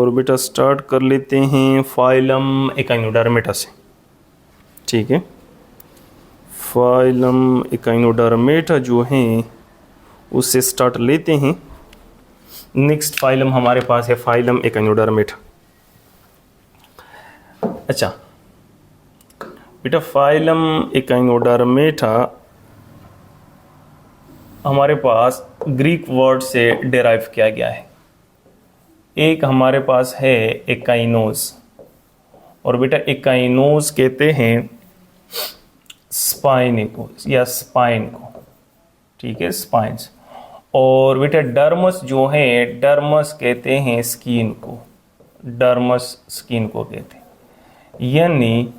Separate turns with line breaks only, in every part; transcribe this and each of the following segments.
और बेटा स्टार्ट कर लेते हैं फाइलम एकाइनोडर्मेटा से। ठीक है, फाइलम एकाइनोडर्मेटा जो हैं उससे स्टार्ट लेते हैं। नेक्स्ट फाइलम हमारे पास है फाइलम एकाइनोडर्मेटा। अच्छा बेटा, फाइलम एकाइनोडर्मेटा हमारे पास ग्रीक वर्ड से डेराइव किया गया है। एक हमारे पास है एकाइनोस, और बेटा एकाइनोस कहते हैं स्पाइन को या स्पाइन को। ठीक है, स्पाइन्स। और बेटा डर्मस जो है, डर्मस कहते हैं स्किन को, डर्मस स्किन को कहते हैं। यानी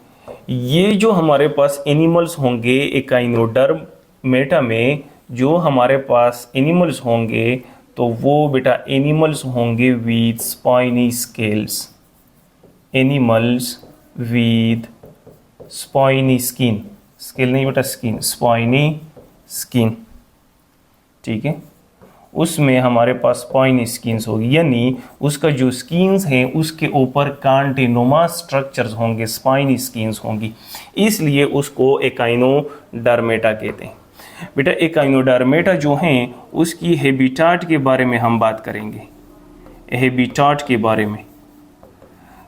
ये जो हमारे पास एनिमल्स होंगे एकाइनोडर्मेटा में, जो हमारे पास एनिमल्स होंगे तो वो बेटा एनिमल्स होंगे with spiny scales, animals with spiny skin, scale नहीं बेटा स्किन, स्पाइनी स्किन। ठीक है, उसमें हमारे पास स्पाइनी स्किन्स होगी, यानी उसका जो स्किन्स हैं उसके ऊपर कांटेनुमा स्ट्रक्चर्स होंगे, स्पाइनी स्किन्स होंगी, इसलिए उसको एकाइनोडर्मेटा कहते हैं। बेटा एकाइनोडर्मेटा जो हैं उसकी हैबिटाट के बारे में हम बात करेंगे, हैबिटाट के बारे में।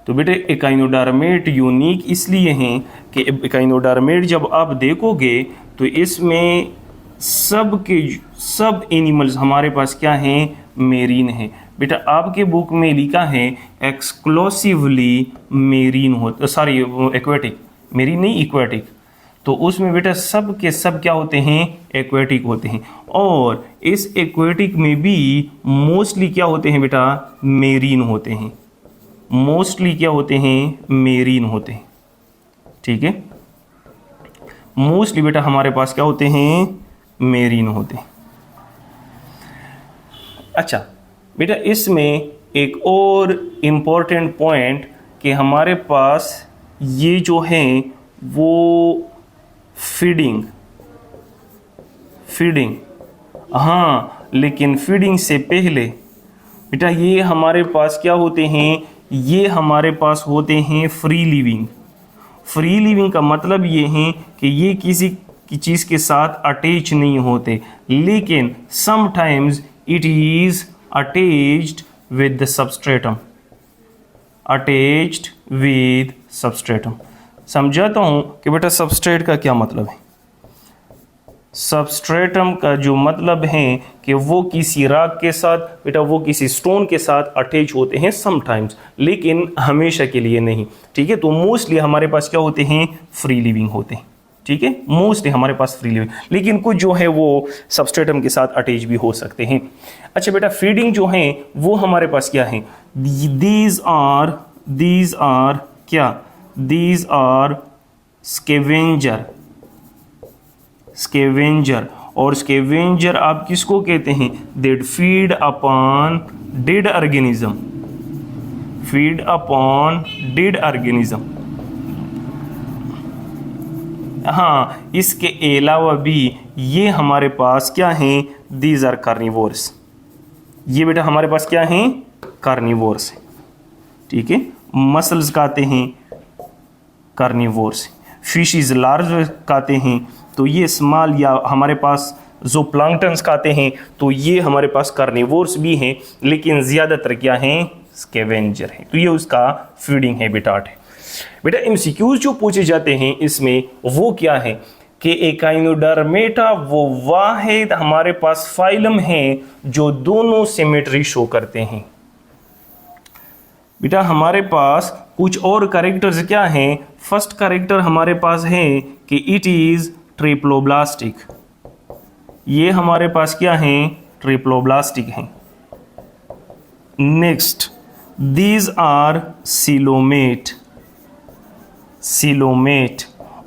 तो बेटा एकाइनोडर्मेट यूनिक इसलिए हैं कि एकाइनोडर्मेट जब आप देखोगे तो इसमें सब एनिमल्स हमारे पास क्या हैं, मेरीन है। बेटा आपके बुक में लिखा है एक्सक्लूसिवली मेरीन होता, सॉरी एक्वेटिक, मेरीन नहीं इक्वेटिक। तो उसमें बेटा सब के सब क्या होते हैं, एक्वेटिक होते हैं। और इस एक्वेटिक में भी मोस्टली क्या होते हैं बेटा, मेरीन होते हैं, मोस्टली क्या होते हैं, मेरीन होते हैं। ठीक है, मोस्टली बेटा हमारे पास क्या होते हैं, मेरीन होते हैं। अच्छा बेटा, इसमें एक और इम्पोर्टेंट पॉइंट कि हमारे पास ये जो हैं वो फीडिंग, हाँ, लेकिन फीडिंग से पहले बेटा ये हमारे पास क्या होते हैं, ये हमारे पास होते हैं फ्री लिविंग। फ्री लिविंग का मतलब ये है कि ये किसी की चीज़ के साथ अटैच नहीं होते, लेकिन sometimes it is attached with the substratum, attached with substratum. समझाता हूं कि बेटा सबस्ट्रेट का क्या मतलब है। सबस्ट्रेटम का जो मतलब है कि वो किसी राग के साथ, बेटा वो किसी स्टोन के साथ अटैच होते हैं समटाइम्स, लेकिन हमेशा के लिए नहीं। ठीक है, तो मोस्टली हमारे पास क्या होते हैं, फ्री लिविंग होते हैं। ठीक है, मोस्टली हमारे पास फ्री लिविंग, लेकिन कुछ जो है वो सबस्ट्रेटम के साथ अटैच भी हो सकते हैं। अच्छा बेटा, फीडिंग जो है वो हमारे पास क्या है, दीज आर क्या, These are scavenger, और scavenger आप किसको कहते हैं, that feed upon dead organism, हाँ, इसके अलावा भी ये हमारे पास क्या हैं, these are carnivores, ये बेटा हमारे पास क्या हैं, कार्निवोर्स हैं। ठीक है, मसल्स खाते हैं, कार्निवोर्स। फिशेस लार्ज खाते हैं, तो ये स्मॉल, या हमारे पास जो प्लांक्टन्स खाते हैं तो ये हमारे पास कार्निवोर्स भी हैं, लेकिन ज़्यादातर क्या हैं, स्कैवेंजर हैं। तो ये उसका फीडिंग हैबिटाट है। बेटा एमसीक्यूज जो पूछे जाते हैं इसमें वो क्या है कि एकाइनोडर्मेटा वो वाहिद हमारे पास फाइलम है जो दोनों सिमेट्री शो करते हैं। बेटा हमारे पास कुछ और कैरेक्टर्स क्या हैं, फर्स्ट कैरेक्टर हमारे पास है कि इट इज ट्रिप्लोब्लास्टिक, ये हमारे पास क्या है, ट्रिप्लोब्लास्टिक हैं। नेक्स्ट, दीज आर सिलोमेट,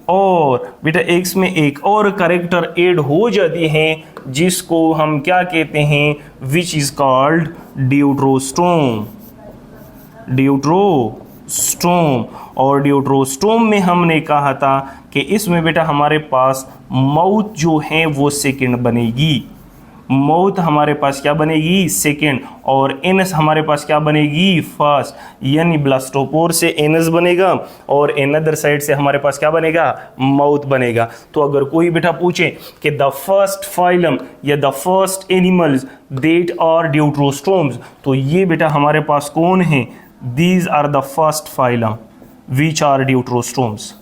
और बेटा इसमें एक और कैरेक्टर ऐड हो जाती है जिसको हम क्या कहते हैं, विच इज कॉल्ड ड्यूट्रोस्टोम, और ड्यूट्रोस्टोम में हमने कहा था कि इसमें बेटा हमारे पास माउथ जो है वो सेकंड बनेगी, माउथ हमारे पास क्या बनेगी, सेकेंड, और एनस हमारे पास क्या बनेगी, फर्स्ट, यानी ब्लास्टोपोर से एनस बनेगा और अनदर साइड से हमारे पास क्या बनेगा, माउथ बनेगा। तो अगर कोई बेटा पूछे कि द फर्स्ट फाइलम या the first animals that are deuterostomes, तो ये बेटा हमारे पास कौन है, these are the first phylum which are deuterostomes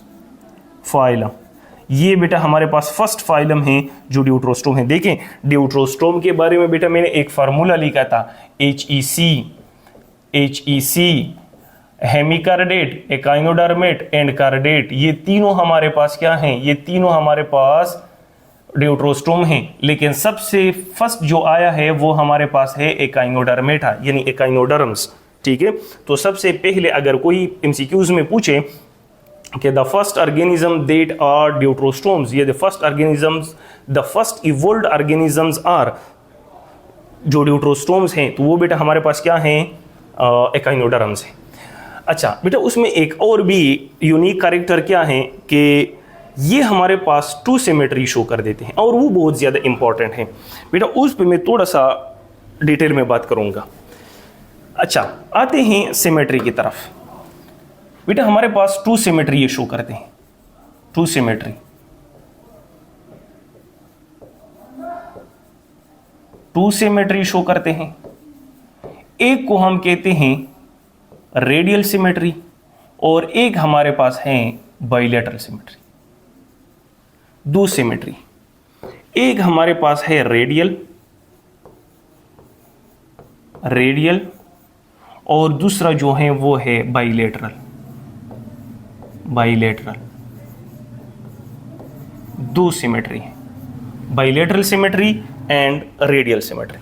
phylum. ये बेटा हमारे पास फर्स्ट फाइलम है जो ड्यूट्रोस्टोम है। देखें ड्यूट्रोस्टोम के बारे में बेटा मैंने एक फार्मूला लिखा था, HEC, हेमिकार्डेट, एकाइनोडर्मेट एंड कार्डेट, ये तीनों हमारे पास क्या हैं, ये तीनों हमारे पास ड्यूट्रोस्टोम हैं। लेकिन सबसे फर्स्ट जो आया है वो हमारे पास है एकाइनोडर्मेटा यानी एकाइनोडर्म्स। ठीक है, तो सबसे पहले अगर कोई एमसीक्यूज में पूछे कि the first organism that are deuterostomes, ये the first evolved organisms are, जो ड्यूट्रोस्टोम्स हैं, तो वो बेटा हमारे पास क्या हैं, एकाइनोडर्म्स हैं। अच्छा बेटा उसमें एक और भी यूनिक कैरेक्टर क्या है कि ये हमारे पास टू सिमेट्री शो कर देते हैं और वो बहुत ज़्यादा इंपॉर्टेंट है बेटा, उस पर मैं थोड़ा सा डिटेल में बात करूँगा। अच्छा आते हैं सिमेट्री की तरफ। बेटा हमारे पास टू सिमेट्री ये शो करते हैं, टू सिमेट्री शो करते हैं। एक को हम कहते हैं रेडियल सिमेट्री और एक हमारे पास है बाइलेटरल सिमेट्री। दो सिमेट्री, एक हमारे पास है रेडियल और दूसरा जो है वो है बाइलेटरल। दो सिमेट्री है, bilateral symmetry and radial symmetry.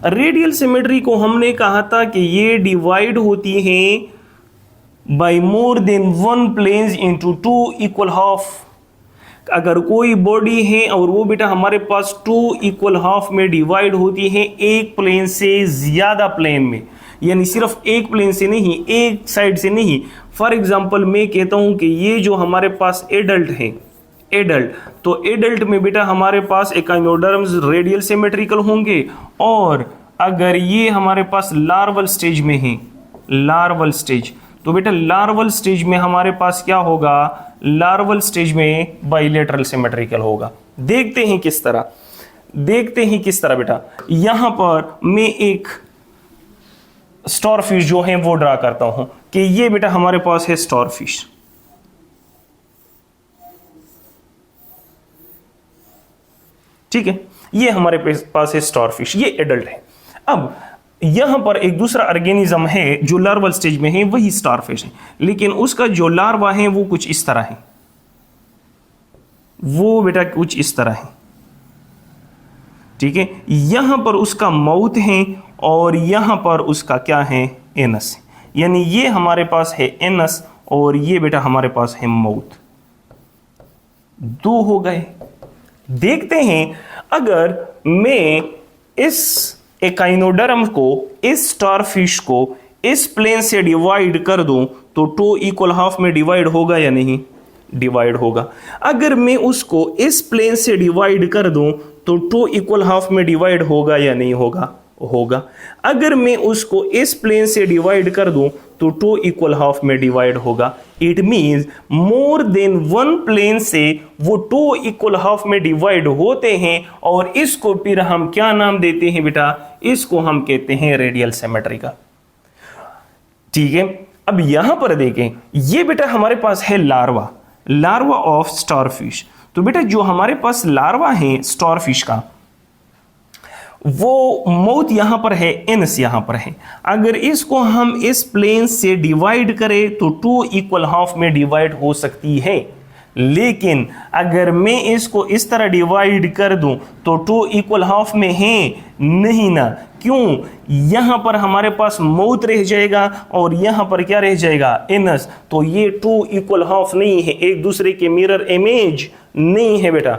Radial symmetry को हमने कहा था कि ये डिवाइड होती है by more than one planes into two equal half. अगर कोई बॉडी है और वो बेटा हमारे पास टू इक्वल हाफ में डिवाइड होती है, एक प्लेन से ज्यादा प्लेन में, यानी सिर्फ एक प्लेन से नहीं, एक साइड से नहीं। फॉर एग्जांपल मैं कहता हूं कि ये जो हमारे पास एडल्ट है, तो एडल्ट में बेटा हमारे पास एकाइनोडर्म्स रेडियल सिमेट्रिकल होंगे, और अगर ये हमारे पास लार्वल स्टेज में है, तो बेटा लार्वल स्टेज में हमारे पास क्या होगा, लार्वल स्टेज में बाइलेटरल सिमेट्रिकल होगा। देखते हैं किस तरह बेटा। यहां पर मैं एक स्टारफिश जो है वो ड्रा करता हूं कि ये बेटा हमारे पास है स्टारफिश। ठीक है, ये हमारे पास है स्टारफिश, ये एडल्ट है। अब यहां पर एक दूसरा ऑर्गेनिज्म है जो लार्वल स्टेज में है, वही स्टारफिश है, लेकिन उसका जो लार्वा है वो कुछ इस तरह है, वो बेटा कुछ इस तरह है। ठीक है, यहां पर उसका माउथ है और यहां पर उसका क्या है, एनस, यानी ये हमारे पास है एनस और ये बेटा हमारे पास है माउथ। दो हो गए। देखते हैं अगर मैं इस एकाइनोडर्म को, इस स्टारफिश को इस प्लेन से डिवाइड कर दूं तो टू इक्वल हाफ में डिवाइड होगा या नहीं, डिवाइड होगा। अगर मैं उसको इस प्लेन से डिवाइड कर दूं तो टू इक्वल हाफ में डिवाइड होगा या नहीं होगा, होगा। अगर मैं उसको इस प्लेन से डिवाइड कर दूं तो टू इक्वल हाफ में डिवाइड होगा। It means more than one plane से वो टू इक्वल हाफ में डिवाइड होते हैं, और इसको फिर हम क्या नाम देते हैं बेटा, इसको हम कहते हैं रेडियल सिमेट्रिकल। ठीक है, अब यहां पर देखें, ये बेटा हमारे पास है लार्वा ऑफ स्टारफिश। तो बेटा जो हमारे पास लार्वा है स्टारफिश का, वो माउथ यहां पर है, एनस यहां पर है। अगर इसको हम इस प्लेन से डिवाइड करें तो टू इक्वल हाफ में डिवाइड हो सकती है, लेकिन अगर मैं इसको इस तरह डिवाइड कर दूं तो टू इक्वल हाफ में है नहीं ना। क्यों? यहां पर हमारे पास माउथ रह जाएगा और यहां पर क्या रह जाएगा, एनस। तो ये टू इक्वल हाफ नहीं है, एक दूसरे के मिरर इमेज नहीं है बेटा।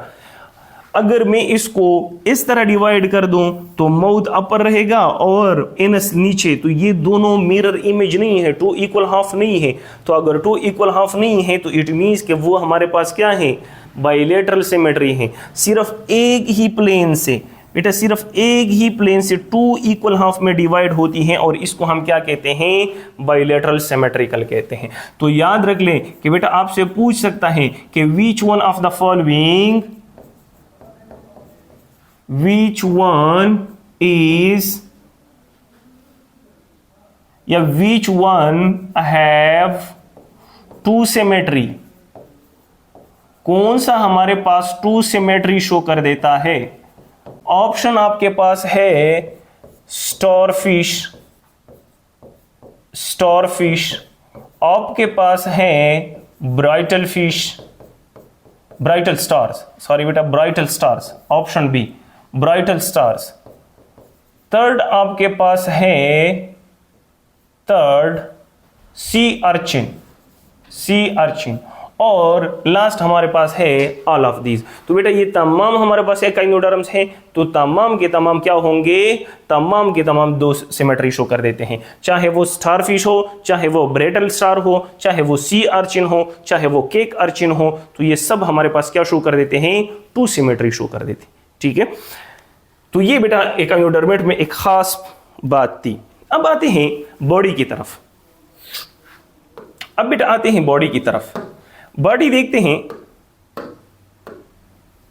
अगर मैं इसको इस तरह डिवाइड कर दूं तो माउथ अपर रहेगा और एनस नीचे, तो ये दोनों मिरर इमेज नहीं है, टू इक्वल हाफ नहीं है। तो अगर टू इक्वल हाफ नहीं है तो इट मींस कि वो हमारे पास क्या है, बाइलेटरल सिमेट्री है। सिर्फ एक ही प्लेन से बेटा सिर्फ एक ही प्लेन से 2 इक्वल हाफ में डिवाइड होती हैं और इसको हम क्या कहते हैं, बाइलेटरल सिमेट्रिकल कहते हैं। तो याद रख लें कि बेटा आपसे पूछ सकता है कि which one of the following, which one is या which one have two symmetry, कौन सा हमारे पास टू सिमेट्री शो कर देता है। ऑप्शन आपके पास है स्टारफिश, स्टारफिश, आपके पास है brittle fish, brittle stars, sorry बेटा brittle stars, option B brittle stars. Third आपके पास है, third sea urchin, sea urchin, और लास्ट हमारे पास है ऑल ऑफ दीज। तो बेटा ये तमाम हमारे पास एकाइनोडर्म्स हैं, तो तमाम के तमाम क्या होंगे, तमाम के तमाम दो सिमेट्री शो कर देते हैं, चाहे वो स्टारफिश हो, चाहे वो ब्रेटल स्टार हो, चाहे वो सी अर्चिन हो, चाहे वो केक अर्चिन हो, तो ये सब हमारे पास क्या शो कर देते हैं, टू सिमेट्री शो कर देते हैं। ठीक है, तो ये बेटा एकाइनोडर्मेट में एक खास बात थी। अब आते हैं बॉडी की तरफ, अब बेटा आते हैं बॉडी की तरफ। बॉडी देखते हैं,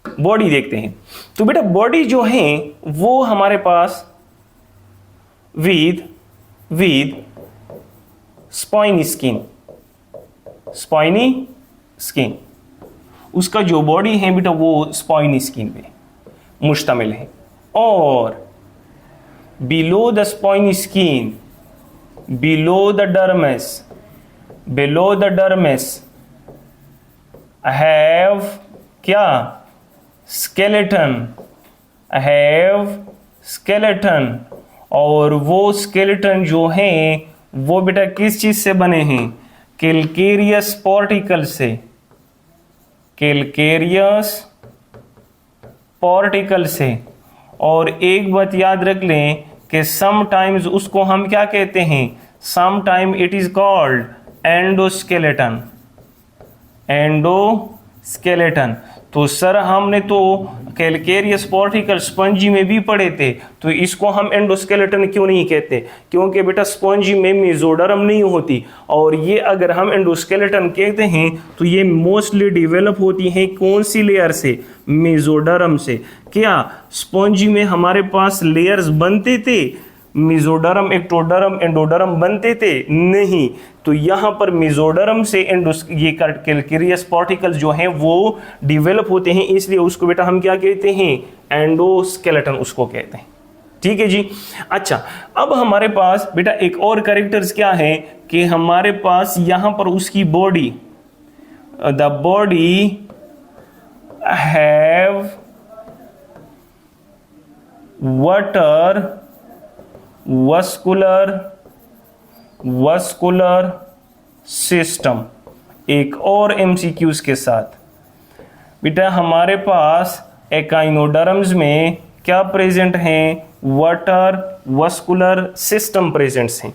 बॉडी देखते हैं। तो बेटा बॉडी जो है वो हमारे पास with spiny skin, spiny skin, उसका जो बॉडी है बेटा वो स्पाइनी स्किन पे मुश्तमिल है। और below the spiny skin, below the dermis, below the dermis have क्या, स्केलेटन, हैव स्केलेटन, और वो स्केलेटन जो है वो बेटा किस चीज से बने हैं, कैल्केरियस पार्टिकल से, कैल्केरियस पार्टिकल से। और एक बात याद रख लें कि समटाइम्स उसको हम क्या कहते हैं, sometime it is called endoskeleton, endoskeleton. तो सर हमने तो कैल्केरियस पार्टिकल स्पंजी में भी पढ़े थे, तो इसको हम एंडोस्केलेटन क्यों नहीं कहते, क्योंकि बेटा स्पंजी में मेसोडर्म नहीं होती, और ये अगर हम एंडोस्केलेटन कहते हैं तो ये मोस्टली डेवलप होती हैं कौन सी लेयर से, मेसोडर्म से। क्या स्पंजी में हमारे पास लेयर्स बनते थे, मेसोडर्म, एक्टोडर्म, एंडोडर्म बनते थे? नहीं। तो यहाँ पर मेसोडर्म से ये कैल्केरियस पार्टिकल्स जो हैं वो डेवलप होते हैं, इसलिए उसको बेटा हम क्या कहते हैं, एंडोस्केलेटन उसको कहते हैं। ठीक है जी। अच्छा, अब हमारे पास बेटा एक और कैरेक्टर्स क्या है कि हमारे पास यहाँ पर उसकी body, the body have water vascular system. एक और एमसीक्यूज के साथ बेटा हमारे पास एकाइनोडर्म्स में क्या प्रेजेंट हैं, वाटर वस्कुलर सिस्टम प्रेजेंट्स हैं।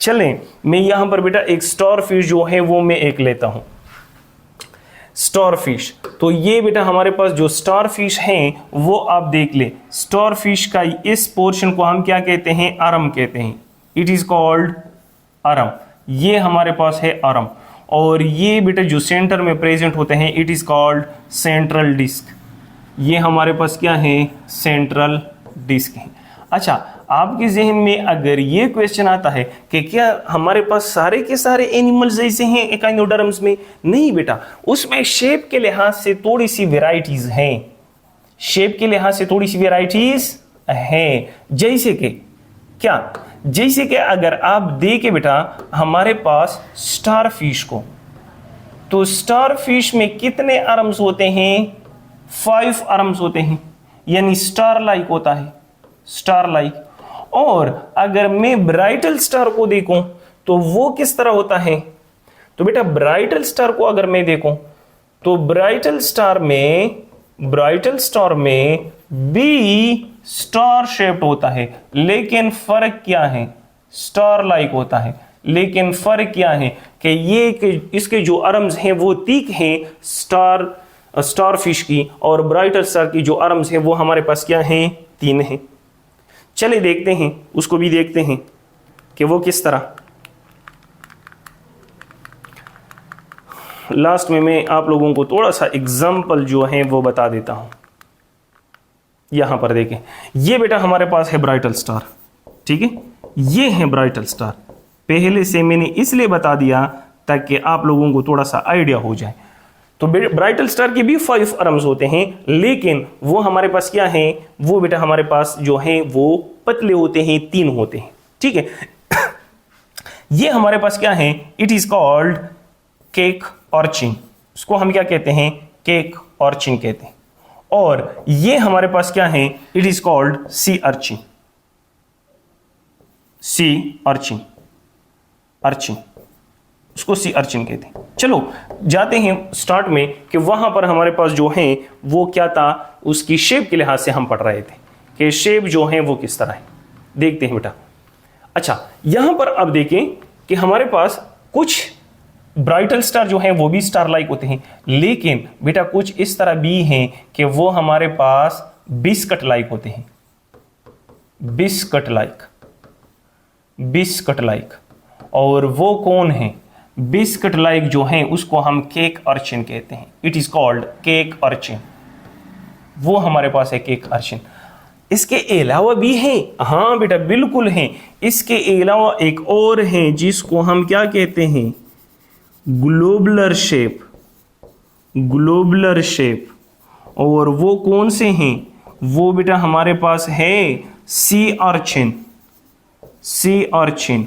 चलें, मैं यहां पर बेटा एक स्टारफिश जो है वो मैं एक लेता हूं, स्टारफिश। तो ये बेटा हमारे पास जो स्टारफिश हैं वो आप देख ले, स्टारफिश का इस पोर्शन को हम क्या कहते हैं, आर्म कहते हैं, इट इज कॉल्ड आर्म। ये हमारे पास है आर्म, और ये बेटा जो सेंटर में प्रेजेंट होते हैं it is called central disc. ये हमारे पास क्या है, सेंट्रल डिस्क है। अच्छा, आपके जहन में अगर ये क्वेश्चन आता है कि क्या हमारे पास सारे के सारे एनिमल्स ऐसे हैं एकाइनोडर्म्स में? नहीं बेटा, उसमें शेप के लिहाज से थोड़ी सी वेराइटीज हैं, शेप के लिहाज से थोड़ी सी वेराइटीज हैं। जैसे कि क्या, जैसे कि अगर आप देखें बेटा हमारे पास स्टारफिश को, तो स्टारफिश में कितने आर्म्स होते हैं, 5 आर्म्स होते हैं, यानी स्टार लाइक होता है, स्टार लाइक। और अगर मैं ब्राइटल स्टार को देखूं तो वो किस तरह होता है, तो बेटा ब्राइटल स्टार को अगर मैं देखूं तो ब्राइटल स्टार में बी स्टार शेप्ड होता है, लेकिन फर्क क्या है, स्टार लाइक होता है। लेकिन फर्क क्या है कि ये इसके जो आर्म्स हैं वो तीक हैं स्टारफिश की, और ब्राइटल स्टार की जो आर्म्स हैं वो हमारे पास क्या हैं, 3 है। चले देखते हैं, उसको भी देखते हैं कि वो किस तरह। लास्ट में मैं आप लोगों को थोड़ा सा एग्जाम्पल जो है वो बता देता हूं। यहां पर देखें, ये बेटा हमारे पास है ब्राइटल स्टार, ठीक है, ये है ब्राइटल स्टार। पहले से मैंने इसलिए बता दिया ताकि आप लोगों को थोड़ा सा आइडिया हो जाए। तो ब्राइटल स्टार के भी 5 आर्म्स होते हैं, लेकिन वो हमारे पास क्या है, वो बेटा हमारे पास जो है वो पतले होते हैं, 3 होते हैं, ठीक है। ये हमारे पास क्या है, इट इज कॉल्ड केक ऑर्चिन। इसको हम क्या कहते हैं, केक ऑर्चिन कहते हैं। और ये हमारे पास क्या है, it is called C urchin. Sea urchin, urchin, उसको सी अर्चिन कहते हैं। चलो जाते हैं स्टार्ट में कि वहां पर हमारे पास जो है वो क्या था, उसकी शेप के लिहाज से हम पढ़ रहे थे कि शेप जो है वो किस तरह है। देखते हैं बेटा। अच्छा, यहां पर अब देखें कि हमारे पास कुछ ब्राइटल स्टार जो है वो भी स्टार लाइक होते हैं, लेकिन बेटा कुछ इस तरह भी हैं कि वो हमारे पास बिस्कट लाइक होते हैं। Biscuit like, biscuit like. और वो कौन है, बिस्कट लाइक जो है उसको हम केक अर्चिन कहते हैं। It is called cake urchin. वो हमारे पास है केक अर्चिन। इसके अलावा भी है, हाँ बेटा बिल्कुल है। इसके अलावा एक और है जिसको हम क्या कहते हैं, ग्लोबुलर शेप, ग्लोबुलर शेप। और वो कौन से हैं, वो बेटा हमारे पास है सी अर्चिन, सी अर्चिन।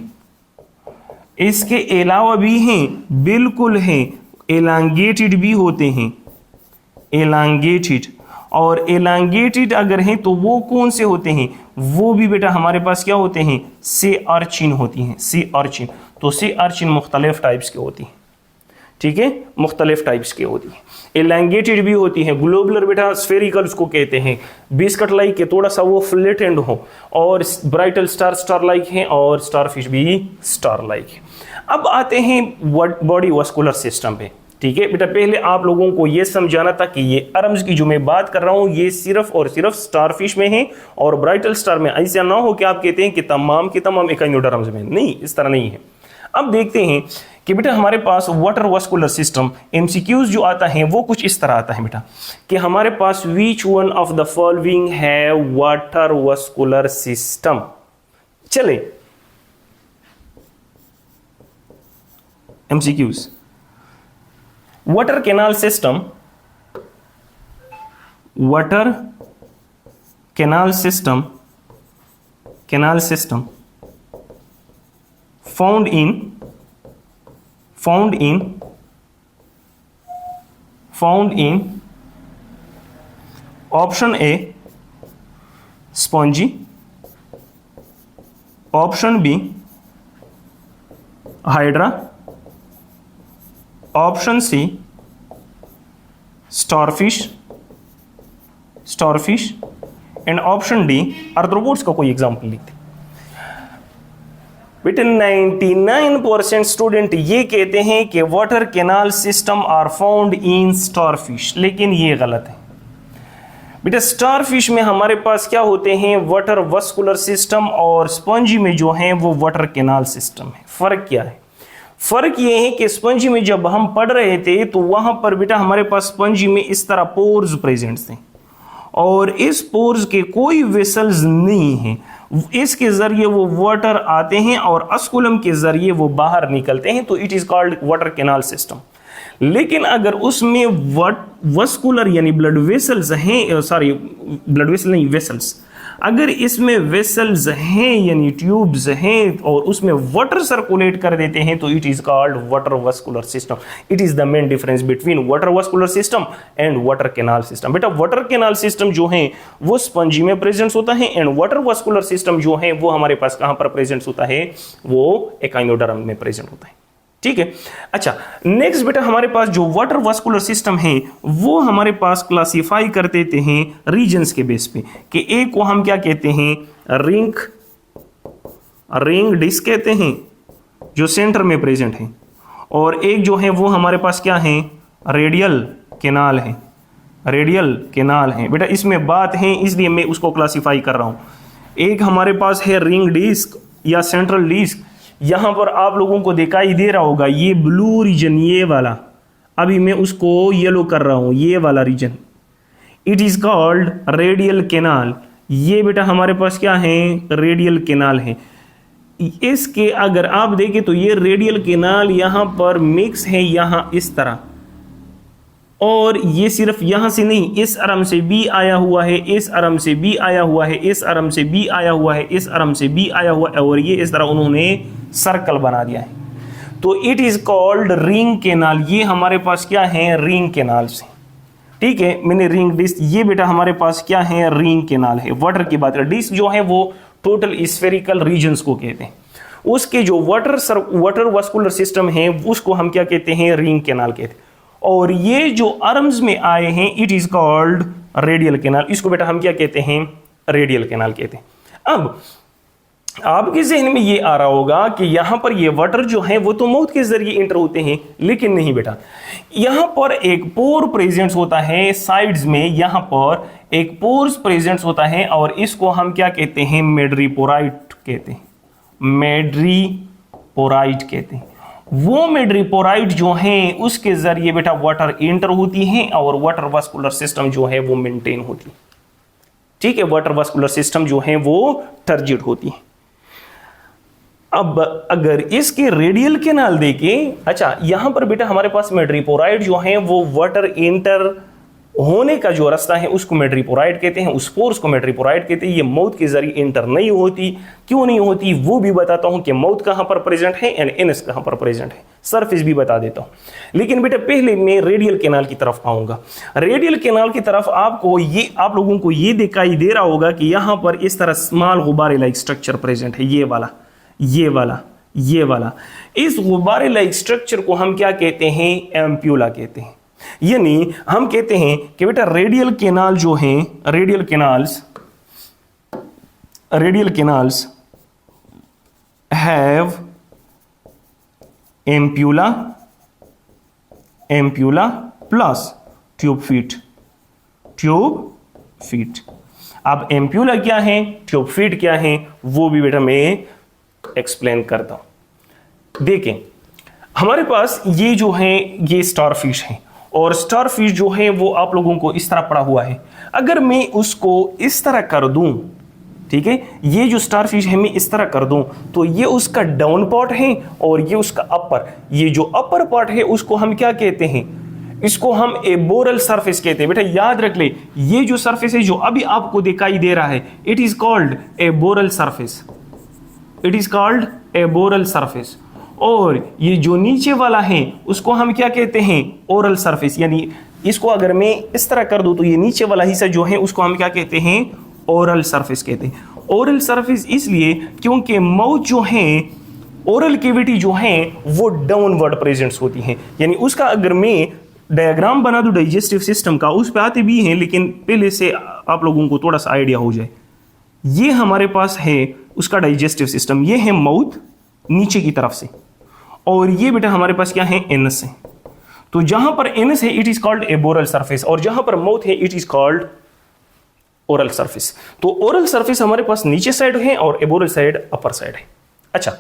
इसके अलावा भी हैं, बिल्कुल हैं, एलांगेटेड भी होते हैं, एलांगेटेड। और एलांगेटेड अगर हैं तो वो कौन से होते हैं, वो भी बेटा हमारे पास क्या होते हैं, सी अर्चिन होती हैं, सी अर्चिन। तो सी अर्चिन मुख्तलिफ टाइप्स की होती हैं, ठीक है, मुख्तलिफ टाइप्स की होती है। एलांगेटेड भी होती है, ग्लोबुलर बेटा स्फेरिकल उसको कहते हैं, बिस्कट लाइक के थोड़ा सा वो फ्लैट एंड हो, और ब्राइटल स्टार स्टार लाइक है, और स्टारफिश भी स्टार लाइक है। अब आते हैं बॉडी वास्कुलर सिस्टम पे, ठीक है बेटा। पहले आप लोगों को ये समझाना था कि ये आर्म्स की जो मैं बात कर रहा हूं ये सिर्फ और सिर्फ स्टारफिश में है और ब्राइटल स्टार में। ऐसा ना हो कि आप कहते हैं कि तमाम के तमाम एकाइनोडर्म्स में, नहीं, इस तरह नहीं है। अब देखते हैं कि बेटा हमारे पास वाटर वास्कुलर सिस्टम एमसीक्यूज जो आता है वो कुछ इस तरह आता है बेटा कि हमारे पास which one of the following है वाटर वास्कुलर सिस्टम। चले MCQs. Water canal system, water canal system, canal system found in option A spongy, option B hydra, option C starfish and option D arthropods का कोई example लिखते। बेटा 99% student ये कहते हैं कि water canal system are found in starfish, लेकिन ये गलत है बेटा। स्टारफिश में हमारे पास क्या होते हैं, वाटर वास्कुलर सिस्टम, और स्पंजी में जो है वो वाटर कैनाल सिस्टम है। फर्क क्या है, फर्क ये है कि स्पंजी में जब हम पढ़ रहे थे तो वहां पर बेटा हमारे पास स्पंजी में इस तरह पोर्स प्रेजेंट थे, और इस पोर्स के कोई वेसल्स नहीं है। इसके जरिए वो वाटर आते हैं और अस्कुलम के जरिए वो बाहर निकलते हैं, तो it is called water canal system. लेकिन अगर उसमें वास्कुलर यानी ब्लड वेसल्स हैं, सॉरी ब्लड वेसल नहीं, वेसल्स, अगर इसमें वेसल्स हैं यानी ट्यूब्स हैं और उसमें वाटर सर्कुलेट कर देते हैं तो it is called water vascular system. It is the main difference between water vascular system and water canal system. बेटा वाटर कैनाल सिस्टम जो है वो स्पंजी में प्रेजेंट होता है, एंड वाटर वास्कुलर सिस्टम जो है वो हमारे पास कहां पर प्रेजेंट होता है, वो एकाइनोडर्म में प्रेजेंट होता है, ठीक है। अच्छा, नेक्स्ट बेटा हमारे पास जो वाटर वास्कुलर सिस्टम है वो हमारे पास क्लासिफाई कर देते हैं रीजन्स के बेस पे कि एक को हम क्या कहते हैं, रिंग डिस्क कहते हैं जो सेंटर में प्रेजेंट है, और एक जो है वो हमारे पास क्या है, रेडियल कैनाल है, रेडियल केनाल हैं बेटा, इसमें बात है इसलिए मैं उसको क्लासिफाई कर रहा हूँ। एक हमारे पास है रिंग डिस्क या सेंट्रल डिस्क, यहाँ पर आप लोगों को दिखाई दे रहा होगा ये ब्लू रीजन, ये वाला, अभी मैं उसको येलो कर रहा हूँ, ये वाला reason, it is called radial canal. ये बेटा हमारे पास क्या है, रेडियल केनाल है। इसके अगर आप देखें तो ये रेडियल केनाल यहां पर मिक्स है, यहां इस तरह, और ये सिर्फ यहां से नहीं, इस आर्म से भी आया हुआ है, इस आर्म से भी आया हुआ है, इस आर्म से भी आया हुआ है, इस आर्म से भी आया हुआ है, और ये इस तरह उन्होंने सर्कल बना दिया है। तो it is called ring canal. ये हमारे पास क्या है, रिंग केनाल से, ठीक है। मैंने रिंग डिस्क, ये बेटा हमारे पास क्या है, रिंग केनाल है। वाटर की बात है, डिस्क जो है वो टोटल स्फेरिकल रीजन्स को कहते हैं। उसके जो वाटर वास्कुलर सिस्टम है उसको हम क्या कहते हैं, रिंग केनाल कहते हैं। और ये जो आर्म्स में आए हैं it is called radial canal, इसको बेटा हम क्या कहते हैं, रेडियल केनाल कहते हैं। अब आपके जहन में ये आ रहा होगा कि यहां पर ये वाटर जो है वो तो माउथ के जरिए इंटर होते हैं, लेकिन नहीं बेटा, यहां पर एक पोर प्रेजेंट होता है साइड्स में, यहां पर एक पोर्स प्रेजेंट होता है, और इसको हम क्या कहते हैं, मेड्रीपोराइट कहते हैं, मेड्रीपोराइट कहते हैं। वो मेड्रीपोराइट जो है उसके जरिए बेटा वाटर इंटर होती है और वाटर वास्कुलर सिस्टम जो है वो मेंटेन होती है, ठीक है। वाटर वास्कुलर सिस्टम जो है वो टर्जिड होती है। अब अगर इसके रेडियल केनाल देखें, अच्छा यहां पर बेटा हमारे पास मेड्रीपोराइट जो है वो वाटर इंटर होने का जो रास्ता है उसको मेड्रीपोराइट कहते हैं, उस पोर्स को मेड्रीपोराइट कहते हैं। ये माउथ के जरिए इंटर नहीं होती, क्यों नहीं होती वो भी बताता हूं कि माउथ कहां पर प्रेजेंट है एंड एनस कहां पर प्रेजेंट है, सरफेस भी बता देता हूं। लेकिन बेटा पहले मैं रेडियल केनाल की तरफ आऊंगा। रेडियल केनाल की तरफ आपको ये, आप लोगों को ये दिखाई दे रहा होगा कि यहां पर इस तरह स्मॉल गुब्बारे लाइक स्ट्रक्चर प्रेजेंट है, ये वाला, ये वाला, ये वाला। इस गुब्बारे लाइक स्ट्रक्चर को हम क्या कहते हैं, एम्प्यूला कहते हैं। यानी हम कहते हैं कि बेटा रेडियल केनाल जो हैं, radial canals have ampulla plus tube feet. अब एम्प्यूला क्या है, ट्यूब फीट क्या है, वो भी बेटा मैं एक्सप्लेन करता हूं। देखें हमारे पास ये जो है ये स्टारफिश है, और स्टारफिश जो है वो आप लोगों को इस तरह पड़ा हुआ है। अगर मैं उसको इस तरह कर दूं, ठीक है, ये जो स्टारफिश है मैं इस तरह कर दूं तो ये उसका डाउन पार्ट है और ये उसका अपर, ये जो अपर पार्ट है उसको हम क्या कहते हैं, इसको हम एबोरल सरफेस कहते हैं। बेटा याद रख ले, ये जो सरफेस है जो अभी आपको दिखाई दे रहा है it is called aboral surface, it is called aboral surface. और ये जो नीचे वाला है उसको हम क्या कहते हैं, ओरल सरफेस। यानी इसको अगर मैं इस तरह कर दूं तो ये नीचे वाला हिस्सा जो है उसको हम क्या कहते हैं, ओरल सरफेस कहते हैं। ओरल सरफेस इसलिए क्योंकि माउथ जो है, ओरल कैविटी जो है वो डाउनवर्ड प्रेजेंट होती है। यानी उसका अगर मैं डायग्राम बना दूं डाइजेस्टिव सिस्टम का, उस पर आते भी हैं लेकिन पहले से आप लोगों को थोड़ा सा आइडिया हो जाए। ये हमारे पास है उसका डाइजेस्टिव सिस्टम, ये है माउथ नीचे की तरफ से, और ये बेटा हमारे पास क्या है, एनस है। तो जहां पर एनस है it is called aboral surface, और जहां पर माउथ है it is called oral surface. तो ओरल सरफेस हमारे पास नीचे साइड है और एबोरल साइड अपर साइड है। अच्छा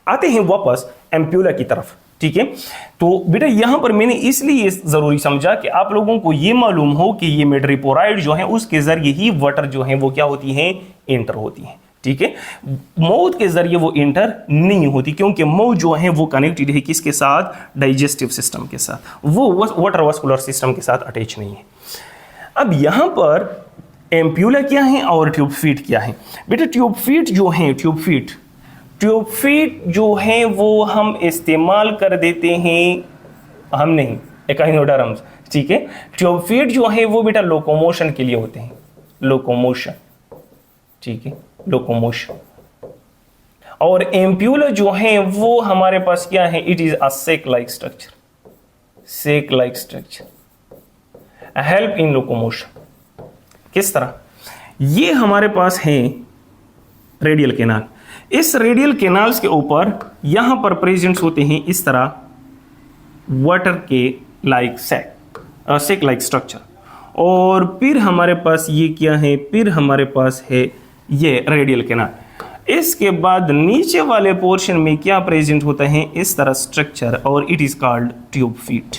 आते हैं वापस एम्प्यूला की तरफ, ठीक है। तो बेटा यहां पर मैंने इसलिए जरूरी समझा कि आप लोगों को यह मालूम हो कि ये मेड्रीपोराइड जो है उसके जरिए ही वाटर जो है वो क्या होती है, इंटर होती है, ठीक है। माउथ के जरिए वो इंटर नहीं होती, क्योंकि माउथ जो है वो कनेक्टेड है किसके साथ, डाइजेस्टिव सिस्टम के साथ, वो वाटर वास्कुलर सिस्टम के साथ अटैच नहीं है। अब यहां पर एम्प्यूला क्या है और ट्यूब फीट क्या है। बेटा ट्यूब फीट जो है, ट्यूब फीट जो है वो हम इस्तेमाल कर देते हैं, हम नहीं, एकाइनोडर्म्स, ठीक है। ट्यूब फीट जो है वो बेटा लोकोमोशन के लिए होते हैं, लोकोमोशन, ठीक है, लोकोमोशन। और एम्प्यूला जो है वो हमारे पास क्या है, it is a sac like structure, help in locomotion. किस तरह, ये हमारे पास है रेडियल केनाल, इस रेडियल केनाल्स के ऊपर यहां पर प्रेजेंट होते हैं इस तरह वाटर के लाइक सेक लाइक स्ट्रक्चर, और फिर हमारे पास ये क्या है, फिर हमारे पास है ये रेडियल कैनाल। इसके बाद नीचे वाले पोर्शन में क्या प्रेजेंट होता है, इस तरह स्ट्रक्चर, और it is called tube feet.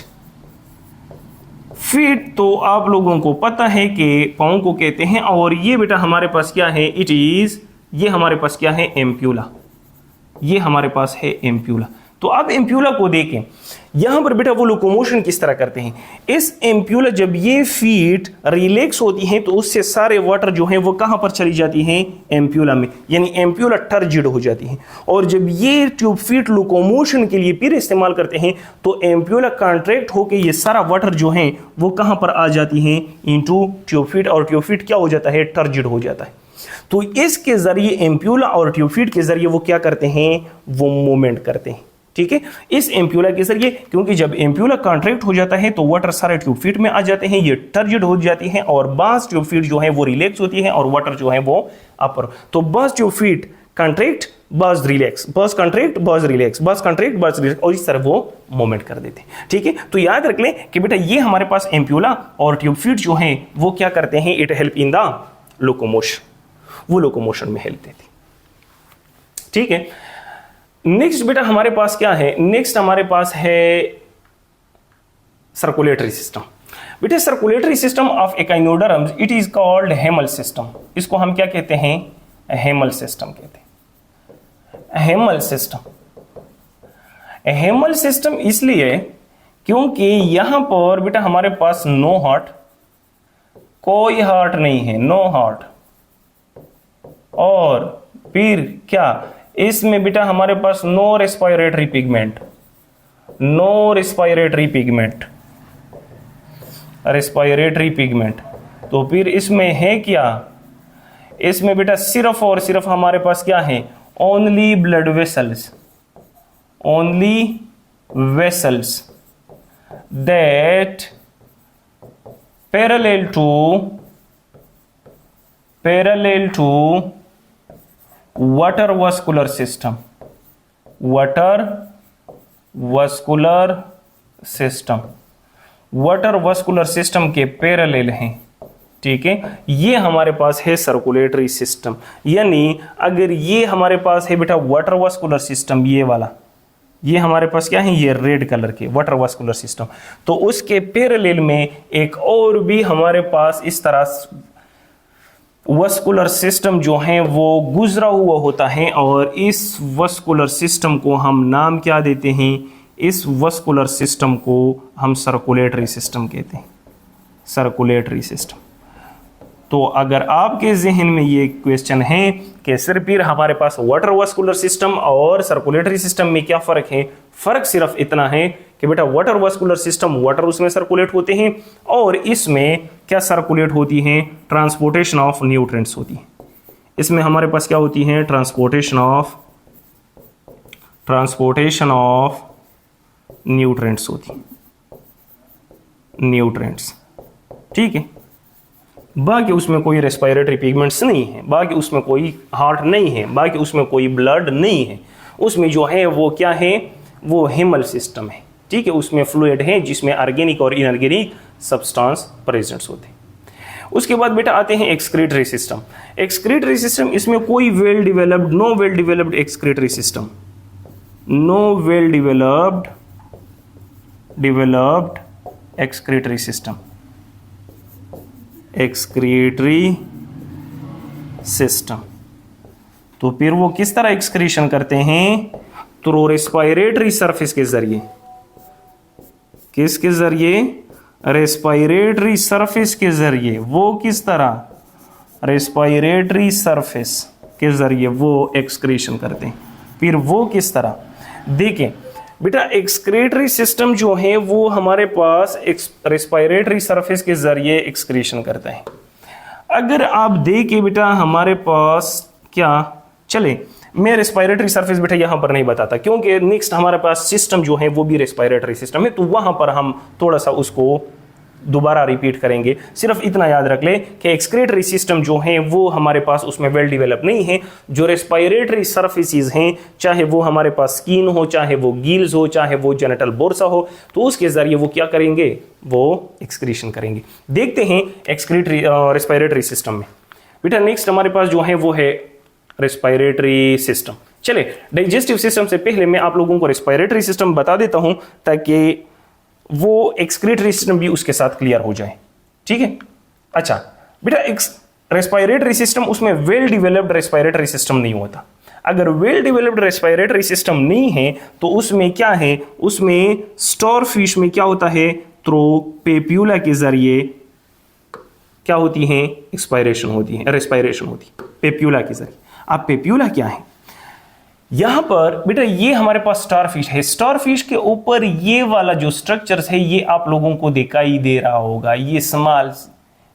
Feet तो आप लोगों को पता है कि पाँव को कहते हैं, और ये बेटा हमारे पास क्या है, इट इज, ये हमारे पास क्या है, एम्प्यूला। ये हमारे पास है एम्प्यूला। तो अब एम्प्यूला को देखें, यहां पर बेटा वो लोकोमोशन किस तरह करते हैं। इस एम्प्यूला जब ये फीट रिलैक्स होती हैं तो उससे सारे वाटर जो हैं वो कहां पर चली जाती हैं, एम्प्यूला में, यानी एम्प्यूला टर्जिड हो जाती है। और जब ये ट्यूब फीट लोकोमोशन के लिए फिर इस्तेमाल करते हैं तो एम्प्यूला कॉन्ट्रैक्ट होकर ये सारा वाटर जो है वो कहां पर आ जाती हैं, इनटू ट्यूब फीट, और ट्यूब फीट क्या हो जाता है, टर्जिड हो जाता है। तो इसके जरिए एम्प्यूला और ट्यूब फीट के जरिए वो क्या करते हैं, वो मूवमेंट करते हैं। ठीक है, इस एम्प्यूला के जरिए, क्योंकि जब एम्प्यूला कॉन्ट्रैक्ट हो जाता है तो वाटर सारे ट्यूब फीट में आ जाते हैं, ये टर्जिड हो जाती हैं, और बास ट्यूब फीट जो है वो रिलैक्स होती है और वाटर जो है वो अपर। तो बास ट्यूब फीट कॉन्ट्रैक्ट, बस रिलैक्स, बस कॉन्ट्रैक्ट, बस रिलैक्स, बस कॉन्ट्रैक्ट, बस रिलैक्स, और इस तरह वो मूवमेंट कर देते हैं। ठीक है, तो याद रख लें कि बेटा ये हमारे पास एम्प्यूला और ट्यूब फीट जो है वो क्या करते हैं, it help in the locomotion, वो लोकोमोशन में हेल्प देती। ठीक है, नेक्स्ट बेटा हमारे पास क्या है, नेक्स्ट हमारे पास है सर्कुलेटरी सिस्टम। बेटा circulatory system of echinoderms, it is called haemal system. इसको हम क्या कहते हैं, हेमल सिस्टम कहते हैं। हेमल सिस्टम, हेमल सिस्टम इसलिए क्योंकि यहां पर बेटा हमारे पास नो हार्ट, कोई हार्ट नहीं है, नो हार्ट, और फिर क्या, इसमें बेटा हमारे पास no respiratory pigment, no respiratory pigment, respiratory pigment. तो फिर इसमें है क्या, इसमें बेटा सिर्फ और सिर्फ हमारे पास क्या है, only blood vessels, only vessels that parallel to water vascular system, water vascular system, water vascular system के पैरेलल हैं। ठीक है, ये हमारे पास है सर्कुलेटरी सिस्टम। यानी अगर ये हमारे पास है बेटा वाटर वस्कुलर सिस्टम, ये वाला, ये हमारे पास क्या है, ये रेड कलर के वाटर वस्कुलर सिस्टम, तो उसके पैरेलल में एक और भी हमारे पास इस तरह वस्कुलर सिस्टम जो है वो गुजरा हुआ होता है, और इस वस्कुलर सिस्टम को हम नाम क्या देते हैं, इस वस्कुलर सिस्टम को हम सर्कुलेटरी सिस्टम कहते हैं, सर्कुलेटरी सिस्टम। तो अगर आपके जहन में ये क्वेश्चन है कि सर फिर हमारे पास वाटर वस्कुलर सिस्टम और सर्कुलेटरी सिस्टम में क्या फर्क है, फर्क सिर्फ इतना है कि बेटा वाटर वस्कुलर सिस्टम, वाटर उसमें सर्कुलेट होते हैं, और इसमें क्या सर्कुलेट होती हैं, ट्रांसपोर्टेशन ऑफ न्यूट्रिएंट्स होती है। इसमें हमारे पास क्या होती है, ट्रांसपोर्टेशन ऑफ न्यूट्रिएंट्स होती है, न्यूट्रिएंट्स। ठीक है, बाकी उसमें कोई रेस्पिरेटरी पिगमेंट्स नहीं है, बाकी उसमें कोई हार्ट नहीं है, बाकी उसमें कोई ब्लड नहीं है, उसमें जो है वो क्या है, वो हेमल सिस्टम है। ठीक है, उसमें फ्लूइड है जिसमें ऑर्गेनिक और इनऑर्गेनिक सब्सटेंस प्रेजेंट्स होते हैं। उसके बाद बेटा आते हैं एक्सक्रीटरी सिस्टम। एक्सक्रीटरी सिस्टम, इसमें कोई well developed, no well developed excretory system, no well developed excretory system, excretory system. तो फिर वो किस तरह एक्सक्रीशन करते हैं, थ्रू रेस्पिरेटरी सरफेस के जरिए, किसके जरिए, रेस्पिरेटरी सरफेस के जरिए। वो किस तरह, रेस्पिरेटरी सरफेस के जरिए वो एक्सक्रीशन करते हैं। फिर वो किस तरह, देखें बेटा एक्सक्रीटरी सिस्टम जो है वो हमारे पास रेस्पिरेटरी सरफेस के जरिए एक्सक्रीशन करता है। अगर आप देखें बेटा हमारे पास क्या, चले मैं रेस्पिरेटरी सरफेस बेटा यहां पर नहीं बताता, क्योंकि नेक्स्ट हमारे पास सिस्टम जो है वो भी रेस्पिरेटरी सिस्टम है, तो वहां पर हम थोड़ा सा उसको दोबारा रिपीट करेंगे। सिर्फ इतना याद रख ले कि एक्सक्रीटरी सिस्टम जो है वो हमारे पास उसमें वेल डेवलप नहीं है। जो रेस्पिरेटरी सर्फेसिस हैं, चाहे वो हमारे पास स्किन हो, चाहे वो गिल्स हो, चाहे वो जेनिटल बोर्सा हो, तो उसके जरिए वो क्या करेंगे, वो एक्सक्रीशन करेंगे। देखते हैं एक्सक्रीटरी रेस्पिरेटरी सिस्टम में। बेटा नेक्स्ट हमारे पास जो है वो है रेस्पिरेटरी सिस्टम। चले, डाइजेस्टिव सिस्टम से पहले मैं आप लोगों को रेस्पिरेटरी सिस्टम बता देता हूं ताकि वो एक्सक्रीटरी सिस्टम भी उसके साथ क्लियर हो जाए। ठीक है, अच्छा बेटा रेस्पिरेटरी सिस्टम, उसमें वेल डेवलप्ड रेस्पिरेटरी सिस्टम नहीं होता। अगर वेल डेवलप्ड रेस्पिरेटरी सिस्टम नहीं है तो उसमें क्या है, उसमें स्टारफिश में क्या होता है, थ्रू पेप्यूला के जरिए क्या होती है, एक्सपायरेशन होती है, रेस्पिरेशन होती है पेप्यूला के जरिए। अब पेप्यूला क्या है, यहां पर बेटा ये हमारे पास स्टारफिश है। स्टारफिश के ऊपर ये वाला जो स्ट्रक्चर्स है ये आप लोगों को दिखाई दे रहा होगा, ये स्मॉल,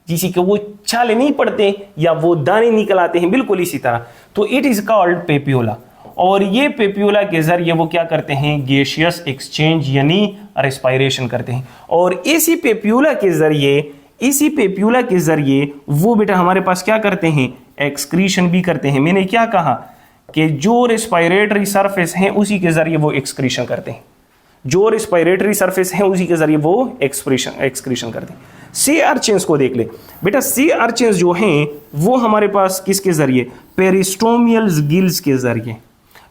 जिसी के वो छाले नहीं पड़ते या वो दाने निकल आते हैं, बिल्कुल इसी तरह। तो इट इज कॉल्ड पेप्यूला। और ये पेप्यूला के जरिए वो क्या करते हैं, गैसियस एक्सचेंज यानी रेस्पिरेशन करते हैं। और इसी पेप्यूला के जरिए वो बेटा हमारे पास क्या करते हैं, एक्सक्रीशन भी करते हैं। मैंने क्या कहा कि जो रेस्पिरेटरी सरफेस है उसी के जरिए वो एक्सक्रीशन करते हैं, जो रेस्पिरेटरी सरफेस है उसी के जरिए वो एक्सक्रीशन करते हैं। सी अर्चिन्स को देख ले बेटा, सी अर्चिन्स जो हैं वो हमारे पास किसके जरिए, पेरिस्टोमियल गिल्स के जरिए।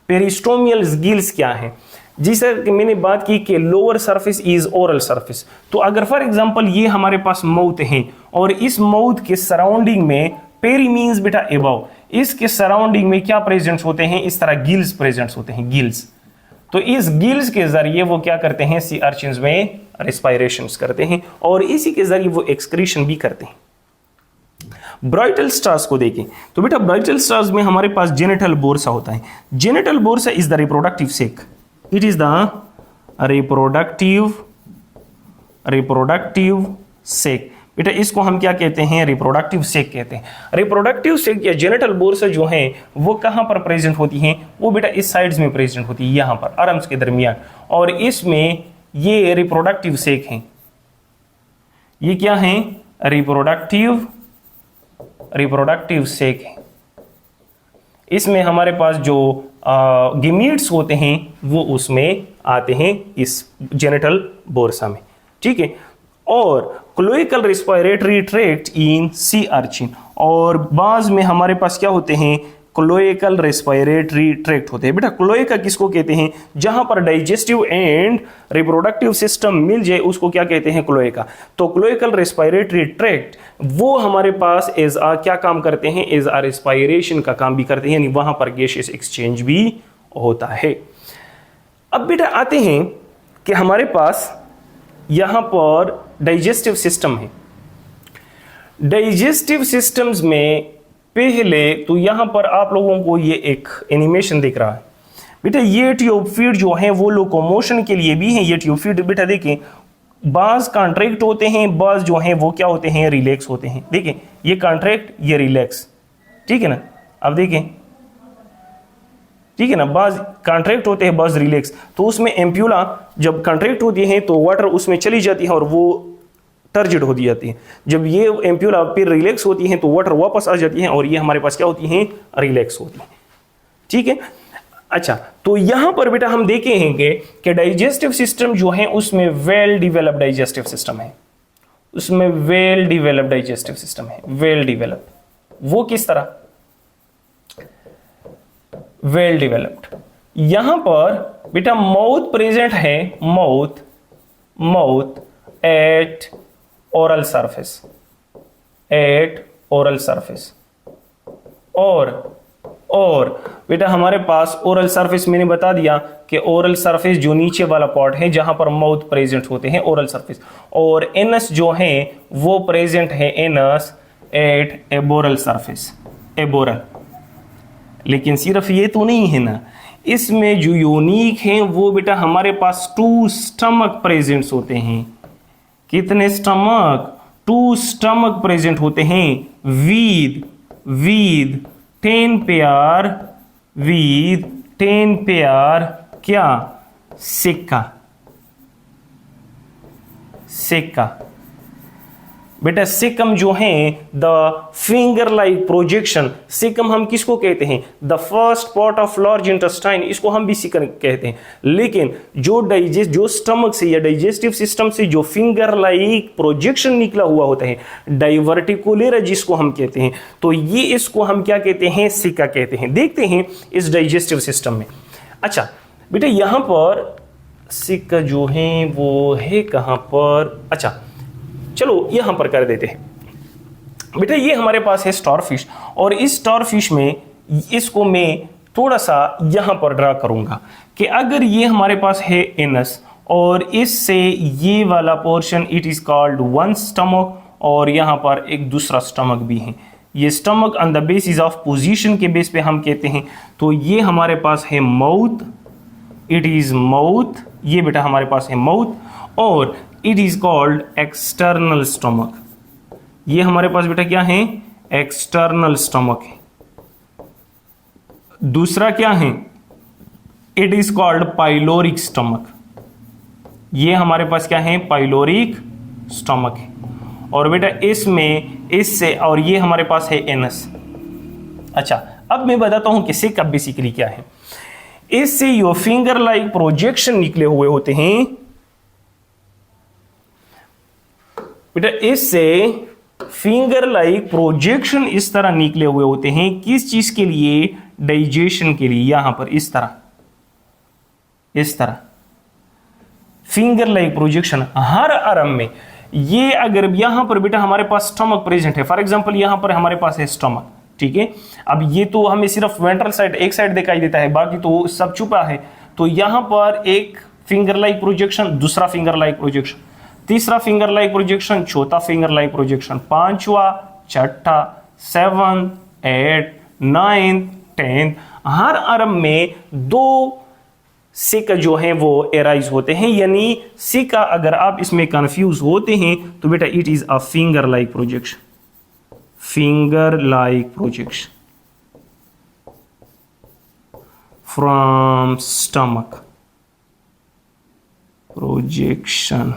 पेरिस्टोमियल गिल्स क्या है, जिसे मैंने बात की कि lower surface is oral surface. तो अगर फॉर एग्जांपल ये हमारे पास माउथ है और इस माउथ के सराउंडिंग में, पेरी मींस बेटा एबव, इसके सराउंडिंग में क्या प्रेजेंट्स होते हैं, इस तरह गिल्स प्रेजेंट्स होते हैं, गिल्स। तो इस गिल्स के जरिए वो क्या करते हैं, सी अर्चिन्स में रेस्पिरेशंस करते हैं और इसी के जरिए वो एक्सक्रीशन भी करते हैं। ब्राइटल स्टार्स को देखें तो बेटा ब्राइटल स्टार्स में हमारे पास जेनिटल बोर्सा होता है। Genital bursa is the reproductive sac, it is the reproductive sac. बेटा इसको हम क्या कहते हैं, रिप्रोडक्टिव सेक कहते हैं। रिप्रोडक्टिव सेक या जेनिटल बोर्सा जो है वो कहां पर प्रेजेंट होती हैं, वो बेटा इस साइड्स में प्रेजेंट होती है, यहां पर आर्म्स के दरमियान। और इसमें ये रिप्रोडक्टिव सेक हैं, ये क्या है, रिप्रोडक्टिव सेक है। इसमें हमारे पास जो गिमीट्स होते हैं वो उसमें आते हैं इस जेनिटल बोर्सा में। ठीक है, और क्लोइकल रेस्पिरेटरी ट्रैक्ट इन सी अर्चिन, और बाज में हमारे पास क्या होते हैं, क्लोइकल रेस्पिरेटरी ट्रैक्ट होते हैं। बेटा क्लोइका किसको कहते हैं, जहां पर डाइजेस्टिव एंड रिप्रोडक्टिव सिस्टम मिल जाए उसको क्या कहते हैं, क्लोइका। तो क्लोइकल रेस्पिरेटरी ट्रैक्ट वो हमारे पास एज आ क्या काम करते हैं, एज आ रेस्पिरेशन का काम भी करते हैं, यानी वहां पर गैसियस एक्सचेंज भी होता है। अब बेटा आते हैं कि हमारे पास यहां पर डाइजेस्टिव सिस्टम है। डाइजेस्टिव सिस्टम्स में पहले तो यहां पर आप लोगों को ये एक एनिमेशन दिख रहा है। बेटा ये ट्यूब फीड जो है वो लोकोमोशन के लिए भी है। ये ट्यूब फीड बेटा देखें, बाज कॉन्ट्रैक्ट होते हैं, बाज जो हैं वो क्या होते हैं, रिलैक्स होते हैं। देखें ये कॉन्ट्रैक्ट, ये रिलैक्स, ठीक है ना। अब देखें, ठीक है ना, बाज कॉन्ट्रैक्ट होते हैं, बाज रिलैक्स। तो उसमें एम्प्यूला जब कॉन्ट्रैक्ट होती है तो वाटर उसमें चली जाती है और वो टर्जिड हो जाती है। जब ये एम्प्यूला फिर रिलैक्स होती है तो वाटर वापस आ जाती है और ये हमारे पास क्या होती है, रिलैक्स होती है। ठीक है, अच्छा तो यहां पर बेटा हम देखेंगे कि डाइजेस्टिव सिस्टम जो है उसमें वेल डेवलप्ड डाइजेस्टिव सिस्टम है, उसमें वेल डेवलप्ड डाइजेस्टिव सिस्टम है। वेल डेवलप्ड वो किस तरह, वेल डेवलप्ड, यहां पर बेटा माउथ प्रेजेंट है, माउथ एट ओरल सरफेस, और बेटा हमारे पास ओरल सरफेस मैंने बता दिया कि ओरल सरफेस जो नीचे वाला पार्ट है जहां पर माउथ प्रेजेंट होते हैं, ओरल सरफेस। और एनस जो है वो प्रेजेंट है, anus at aboral surface, aboral. लेकिन सिर्फ ये तो नहीं है ना, इसमें जो यूनिक है वो बेटा हमारे पास 2 स्टमक प्रेजेंट्स होते हैं। कितने स्टमक, 2 स्टमक प्रेजेंट होते हैं विद 10 पेयर क्या, सिक्का। बेटा सिकम जो है the finger like projection, caecum हम किसको कहते हैं, the first part of large intestine, इसको हम भी सिकम कहते हैं। लेकिन जो स्टमक से या डाइजेस्टिव सिस्टम से जो फिंगर लाइक प्रोजेक्शन निकला हुआ होता है, डाइवर्टिकुलर जिसको हम कहते हैं, तो ये इसको हम क्या कहते हैं, सिका कहते हैं। देखते हैं इस डाइजेस्टिव सिस्टम में। अच्छा बेटा यहां पर सिका जो है वो है कहां पर, अच्छा चलो यहां पर कर देते हैं। बेटा ये हमारे पास है स्टारफिश, और इस स्टारफिश में इसको मैं थोड़ा सा यहां पर ड्रा करूंगा कि अगर ये हमारे पास है एनस, और इससे ये वाला portion it is called one stomach, और यहां पर एक दूसरा स्टमक भी है। ये stomach on the basis of position के बेस पे हम कहते हैं, तो ये हमारे पास है माउथ, इट इज माउथ, ये बेटा हमारे पास है माउथ, और it is called external stomach. ये हमारे पास बेटा क्या है, एक्सटर्नल स्टमक है। दूसरा क्या है, it is called pyloric stomach. ये हमारे पास क्या है, पाइलोरिक स्टमक है। और बेटा इसमें इससे, और ये हमारे पास है एनस। अच्छा अब मैं बताता हूं कि सिक अब बेसिकली क्या है। इससे यो फिंगर लाइक प्रोजेक्शन निकले हुए होते हैं बेटा, इससे फिंगर लाइक प्रोजेक्शन इस तरह निकले हुए होते हैं। किस चीज के लिए, डाइजेशन के लिए। यहां पर इस तरह फिंगर लाइक प्रोजेक्शन हर आर्म में। ये अगर यहां पर बेटा हमारे पास स्टमक प्रेजेंट है, फॉर एग्जांपल यहां पर हमारे पास है स्टमक, ठीक है। अब ये तो हमें सिर्फ वेंट्रल साइड एक साइड दिखाई देता है, बाकी तो सब छुपा है। तो यहां पर एक फिंगर लाइक प्रोजेक्शन, दूसरा फिंगर लाइक प्रोजेक्शन, तीसरा फिंगर लाइक प्रोजेक्शन, चौथा फिंगर लाइक प्रोजेक्शन, पांचवा, छठा, 7, 8, 9, 10। हर आर्म में 2 सिक जो हैं वो एराइज होते हैं। यानी सिका अगर आप इसमें कंफ्यूज होते हैं तो बेटा it is a finger like projection, finger like projection from stomach, projection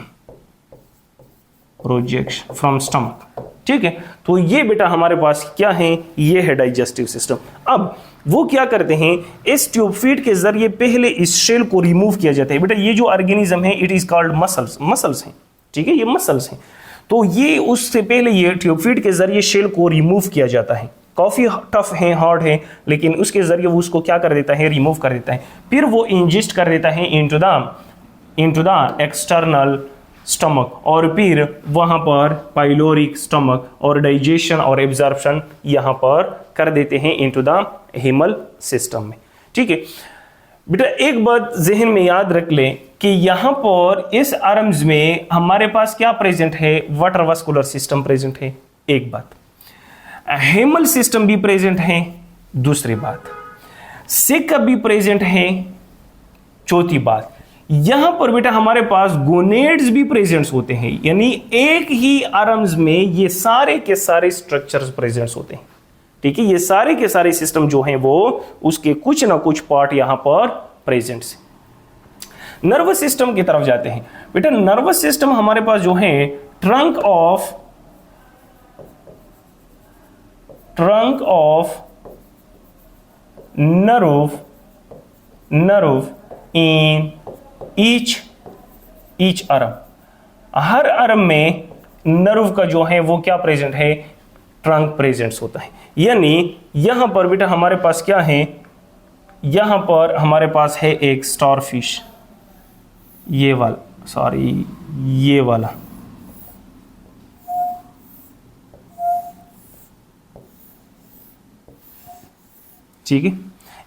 from stomach, ठीक है। तो ये बेटा हमारे पास क्या है, ये है डाइजेस्टिव सिस्टम। अब वो क्या करते हैं, इस ट्यूब फीड के जरिए पहले इस शेल को रिमूव किया जाता है। बेटा ये जो ऑर्गेनिज्म है इट इज कॉल्ड मसल्स हैं, ठीक है, ये मसल्स हैं। तो ये उससे पहले ये ट्यूब फीड के जरिए शेल को रिमूव किया जाता है। काफी टफ है, हार्ड है, लेकिन उसके जरिए वो उसको क्या कर देता है, रिमूव कर देता है। फिर वो इंजेस्ट कर देता है इनटू द एक्सटर्नल स्टमक, और फिर वहां पर पाइलोरिक स्टमक और डाइजेशन और एब्जॉर्प्शन यहां पर कर देते हैं इनटू द हिमल सिस्टम में, ठीक है। बेटा एक बात जहन में याद रख लें कि यहां पर इस आर्म्स में हमारे पास क्या प्रेजेंट है, वाटर वास्कुलर सिस्टम प्रेजेंट है, एक बात, हिमल सिस्टम भी प्रेजेंट है, दूसरी बात सिक भी प्रेजेंट है, चौथी बात यहां पर बेटा हमारे पास गोनेड्स भी प्रेजेंट्स होते हैं। यानी एक ही आर्म्स में ये सारे के सारे स्ट्रक्चर्स प्रेजेंट्स होते हैं, ठीक है। ये सारे के सारे सिस्टम जो हैं वो उसके कुछ ना कुछ पार्ट यहां पर प्रेजेंट्स। नर्वस सिस्टम की तरफ जाते हैं। बेटा नर्वस सिस्टम हमारे पास जो है trunk of nerve in each arm. Her arm में नर्व का जो है वो क्या प्रेजेंट है, ट्रंक प्रेजेंट्स होता है। यानी यहां पर बेटा हमारे पास क्या है, यहां पर हमारे पास है एक स्टारफिश, ये वाला ठीक है,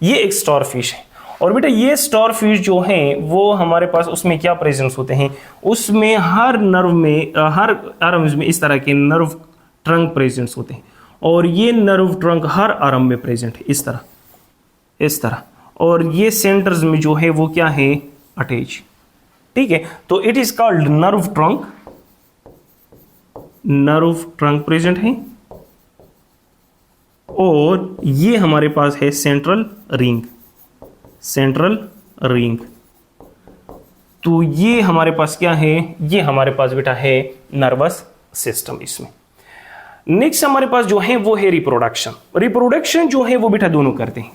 ये एक स्टारफिश है। और बेटा ये स्टारफिश जो है वो हमारे पास उसमें क्या प्रेजेंट्स होते हैं, उसमें हर नर्व में, हर आर्म्स में इस तरह के नर्व ट्रंक प्रेजेंट्स होते हैं। और ये नर्व ट्रंक हर आर्म में प्रेजेंट है इस तरह। और ये सेंटर्स में जो है वो क्या है, अटैच, ठीक है। तो it is called nerve trunk present है। और ये हमारे पास है सेंट्रल रिंग। तो ये हमारे पास क्या है, ये हमारे पास बेटा है नर्वस सिस्टम इसमें। नेक्स्ट हमारे पास जो है वो है रिप्रोडक्शन। रिप्रोडक्शन जो है वो बेटा दोनों करते हैं,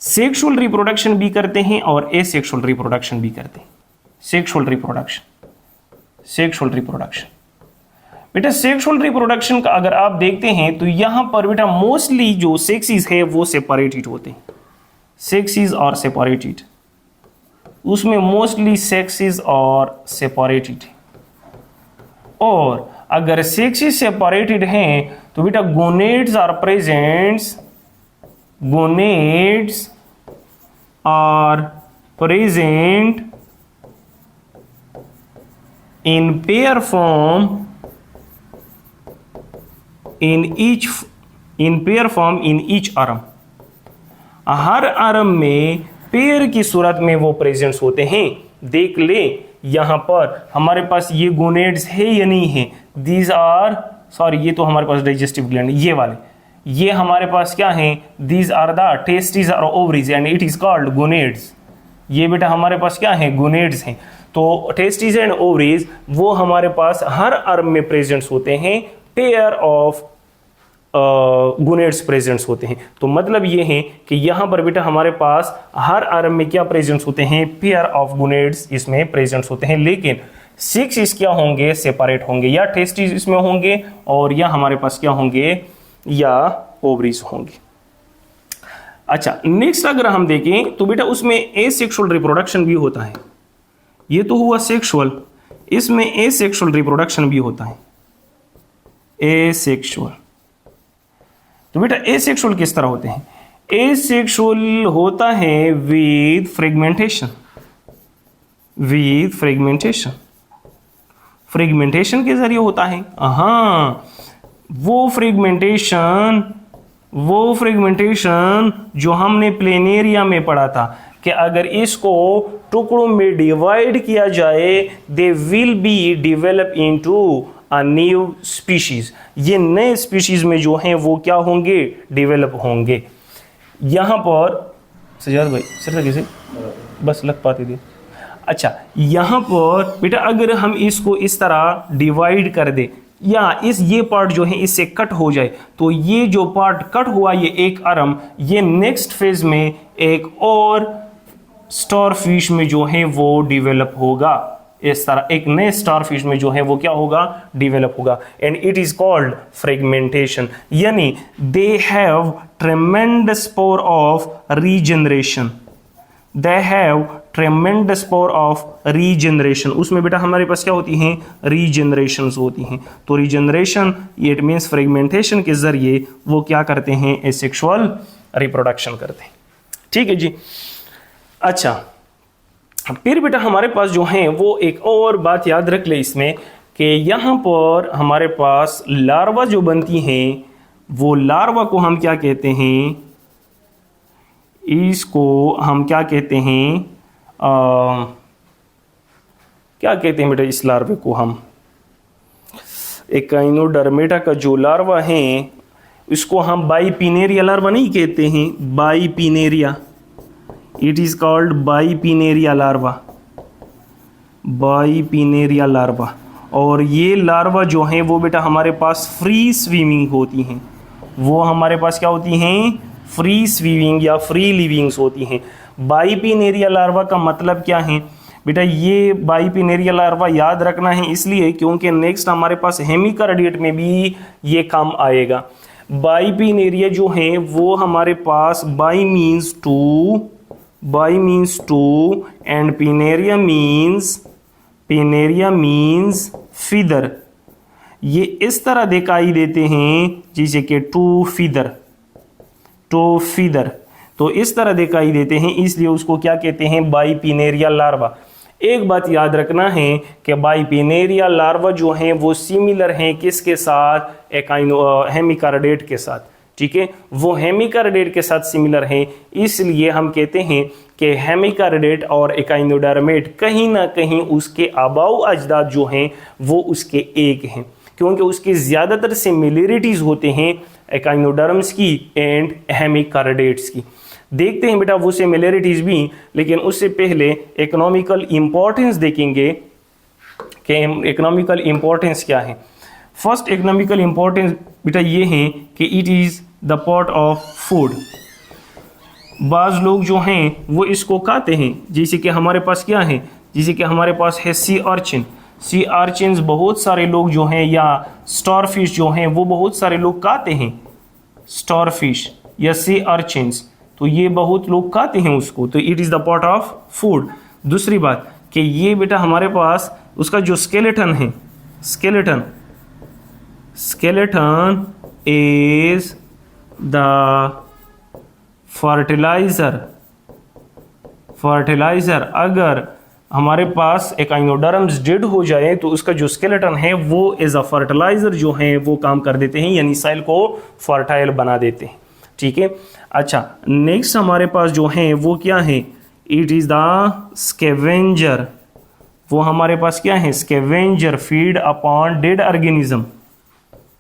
सेक्सुअल रिप्रोडक्शन भी करते हैं और एसेक्सुअल रिप्रोडक्शन भी करते हैं। सेक्सुअल रिप्रोडक्शन, सेक्सुअल रिप्रोडक्शन बेटा, सेक्सुअल रिप्रोडक्शन का अगर आप देखते हैं तो यहां पर बेटा मोस्टली जो सेक्सेस है वो सेपरेटेड होते हैं, सेक्सेस और सेपरेटेड, उसमें मोस्टली सेक्सेस और सेपरेटेड। और अगर सेक्सेस सेपरेटेड हैं तो बेटा gonads are presents, gonads are present in pair form in pair form in each arm। Her arm में पेयर की सूरत में वो प्रेजेंट्स होते हैं। देख ले यहां पर हमारे पास ये गोनेड्स है या नहीं है, दीज आर, सॉरी ये तो हमारे पास डाइजेस्टिव ग्लैंड, ये वाले, ये हमारे पास क्या है, दीज आर द टेस्टिस और ovaries and it is called gonads. ये बेटा हमारे पास क्या है, गोनेड्स हैं। तो टेस्टिस एंड ओवरीज वो हमारे पास हर आर्म में प्रेजेंट्स होते हैं, पेयर ऑफ गोनेड्स प्रेजेंट्स होते हैं। तो मतलब ये है कि यहां पर बेटा हमारे पास हर आर्म में क्या प्रेजेंट्स होते हैं, पेयर ऑफ गोनेड्स इसमें प्रेजेंट्स होते हैं। लेकिन सेक्स क्या होंगे, सेपरेट होंगे, या टेस्टिस इसमें होंगे और या हमारे पास क्या होंगे, या ओवरीज होंगे। अच्छा नेक्स्ट अगर हम देखें तो बेटा उसमें एसेक्सुअल रिप्रोडक्शन भी होता है। ये तो हुआ सेक्सुअल, इसमें एसेक्सुअल रिप्रोडक्शन भी होता है, एसेक्सुअल। तो बेटा एसेक्सुअल किस तरह होते हैं, एसेक्सुअल होता है with fragmentation, with fragmentation, fragmentation के जरिए होता है। हाँ, वो फ्रेगमेंटेशन जो हमने प्लेनेरिया में पढ़ा था कि अगर इसको टुकड़ों में डिवाइड किया जाए, they will be develop into a new species. ये नए स्पीशीज में जो हैं वो क्या होंगे, डेवलप होंगे। यहां पर सजाद भाई सर कैसे बस लग पाते थे। अच्छा यहां पर बेटा अगर हम इसको इस तरह डिवाइड कर दे या ये पार्ट जो है इससे कट हो जाए, तो ये जो पार्ट कट हुआ ये एक आर्म, ये नेक्स्ट फेज में एक और स्टारफिश में जो है वो डेवलप होगा। इस तरह एक नए स्टारफिश में जो है वो क्या होगा, डेवलप होगा। And it is called fragmentation, यानी they have tremendous power of regeneration, they have tremendous power of regeneration. उसमें बेटा हमारे पास क्या होती हैं, रीजनरेशन होती हैं। तो रीजनरेशन इट मीन्स फ्रेगमेंटेशन के जरिए वो क्या करते हैं, एसेक्सुअल रिप्रोडक्शन करते हैं। ठीक है जी। अच्छा फिर बेटा हमारे पास जो है वो एक और बात याद रख ले इसमें कि यहाँ पर हमारे पास लार्वा जो बनती हैं, वो लार्वा को हम क्या कहते हैं, इसको हम क्या कहते हैं, क्या कहते हैं बेटा इस लार्वे को हम, एकाइनोडर्मेटा का जो लार्वा है इसको हम बाइपिनेरिया लार्वा नहीं कहते हैं, bipinnaria, it is called bipinnaria larva, bipinnaria larva. और ये लार्वा जो हैं वो बेटा हमारे पास फ्री स्विमिंग होती हैं, वो हमारे पास क्या होती हैं, फ्री स्विमिंग या फ्री लिविंग्स होती हैं। बाइपिनेरिया लार्वा का मतलब क्या है बेटा, ये बाइपिनेरिया लार्वा याद रखना है इसलिए क्योंकि नेक्स्ट हमारे पास हेमिकार्डिएट में भी ये काम आएगा। बाइपिनेरिया जो है वो हमारे पास bi means two and pinnaria means feather. ये इस तरह दिखाई देते हैं जैसे कि टू फीदर, तो इस तरह दिखाई देते हैं, इसलिए उसको क्या कहते हैं, बाइपिनेरिया लार्वा। एक बात याद रखना है कि बाइपिनेरिया लार्वा जो हैं वो सिमिलर हैं किसके साथ, हेमिकार्डेट के साथ। ठीक है, वो हेमिकार्डेट के साथ सिमिलर हैं, इसलिए हम कहते हैं कि हेमिकार्डेट और एकाइनोडर्मेट कहीं ना कहीं उसके आबाऊ अजदाद जो हैं वो उसके एक हैं, क्योंकि उसके ज़्यादातर सिमिलरिटीज़ होते हैं एकाइनोडर्म्स की एंड हेमिकार्डेट्स की। देखते हैं बेटा वो सिमिलरिटीज़ भी, लेकिन उससे पहले इकोनॉमिकल इम्पोर्टेंस देखेंगे कि इकोनॉमिकल इम्पोर्टेंस क्या है। फर्स्ट इकोनॉमिकल इंपॉर्टेंस बेटा ये है कि it is the part of food. बाज़ लोग जो हैं वो इसको खाते हैं, जैसे कि हमारे पास क्या है, जैसे कि हमारे पास है सी अर्चिन। सी अर्चिन्स बहुत सारे लोग जो हैं, या स्टार फिश जो हैं वो बहुत सारे लोग खाते हैं, स्टार फिश या सी अर्चिन्स, तो ये बहुत लोग खाते हैं उसको, तो it is the part of food. दूसरी बात कि ये बेटा हमारे पास उसका जो स्केलेटन है, स्केलेटन इज द फर्टिलाइजर। अगर हमारे पास एकाइनोडर्म्स डेड हो जाए तो उसका जो स्केलेटन है वो एज अ फर्टिलाइजर जो है वो काम कर देते हैं, यानी साइल को फर्टाइल बना देते हैं। ठीक है, अच्छा नेक्स्ट हमारे पास जो है वो क्या है, इट इज़ द स्कैवेंजर। वो हमारे पास क्या है, scavenger, feed upon dead organism,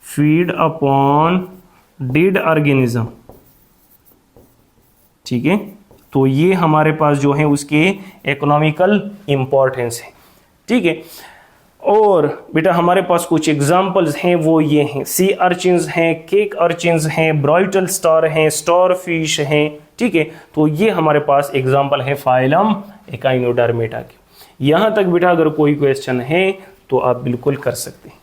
feed upon dead organism. ठीक है, तो ये हमारे पास जो है उसके इकोनॉमिकल इंपॉर्टेंस है। ठीक है, और बेटा हमारे पास कुछ एग्जांपल्स हैं, वो ये हैं, सी अर्चिन्स हैं, केक अर्चिन्स हैं, ब्राइटल स्टार हैं, स्टार फिश हैं। ठीक है, तो ये हमारे पास एग्जांपल है फाइलम एकाइनोडर्मेटा के। यहाँ तक बेटा अगर कोई क्वेश्चन है तो आप बिल्कुल कर सकते हैं।